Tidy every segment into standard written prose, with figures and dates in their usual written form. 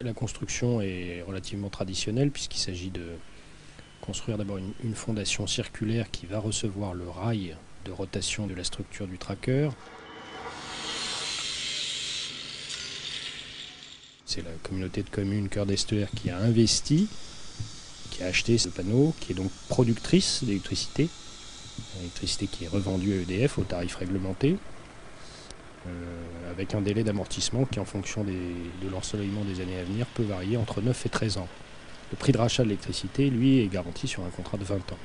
La construction est relativement traditionnelle puisqu'il s'agit de construire d'abord une fondation circulaire qui va recevoir le rail de rotation de la structure du tracker. C'est la communauté de communes Cœur d'Estuaire qui a investi, qui a acheté ce panneau, qui est donc productrice d'électricité, l'électricité qui est revendue à EDF au tarif réglementé, avec un délai d'amortissement qui, en fonction de l'ensoleillement des années à venir, peut varier entre 9 et 13 ans. Le prix de rachat de l'électricité, lui, est garanti sur un contrat de 20 ans.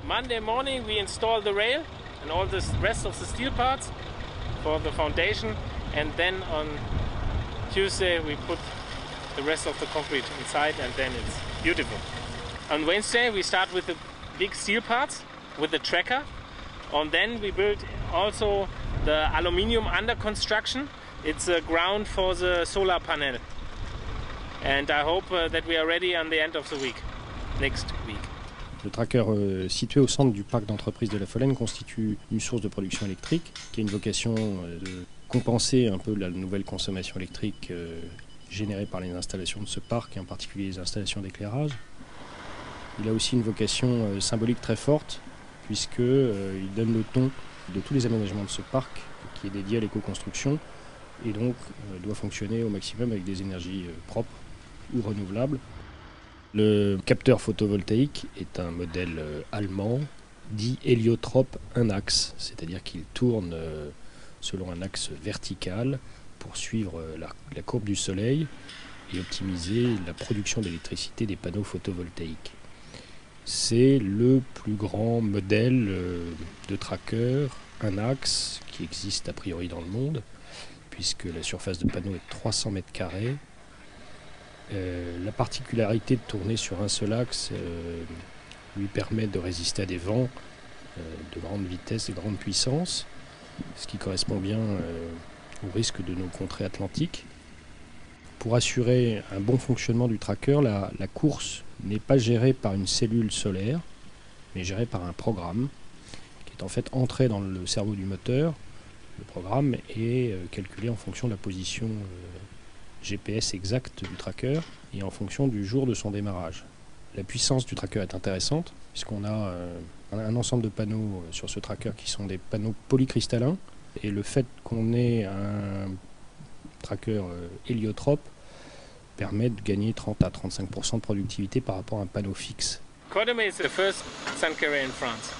Monday morning we install the rail and all the rest of the steel parts for the foundation, and then on Tuesday we put the rest of the concrete inside, and then it's beautiful. On Wednesday we start with the big steel parts with the tracker, and then we build also the aluminium under construction. It's a ground for the solar panel, and I hope that we are ready on the end of the week, next week. Le tracker situé au centre du parc d'entreprise de La Follaine constitue une source de production électrique qui a une vocation de compenser un peu la nouvelle consommation électrique générée par les installations de ce parc, et en particulier les installations d'éclairage. Il a aussi une vocation symbolique très forte puisqu'il donne le ton de tous les aménagements de ce parc qui est dédié à l'éco-construction et donc doit fonctionner au maximum avec des énergies propres ou renouvelables. Le capteur photovoltaïque est un modèle allemand dit héliotrope un axe, c'est-à-dire qu'il tourne selon un axe vertical pour suivre la courbe du soleil et optimiser la production d'électricité des panneaux photovoltaïques. C'est le plus grand modèle de tracker un axe qui existe a priori dans le monde, puisque la surface de panneau est de 300 mètres carrés. La particularité de tourner sur un seul axe lui permet de résister à des vents de grande vitesse et grande puissance, ce qui correspond bien au risque de nos contrées atlantiques. Pour assurer un bon fonctionnement du tracker, la course n'est pas gérée par une cellule solaire, mais gérée par un programme qui est en fait entré dans le cerveau du moteur. Le programme est calculé en fonction de la position GPS exacte du tracker et en fonction du jour de son démarrage. La puissance du tracker est intéressante puisqu'on a un ensemble de panneaux sur ce tracker qui sont des panneaux polycristallins, et le fait qu'on ait un tracker héliotrope permet de gagner 30 à 35% de productivité par rapport à un panneau fixe. Cordemais is the first sun carrier in France.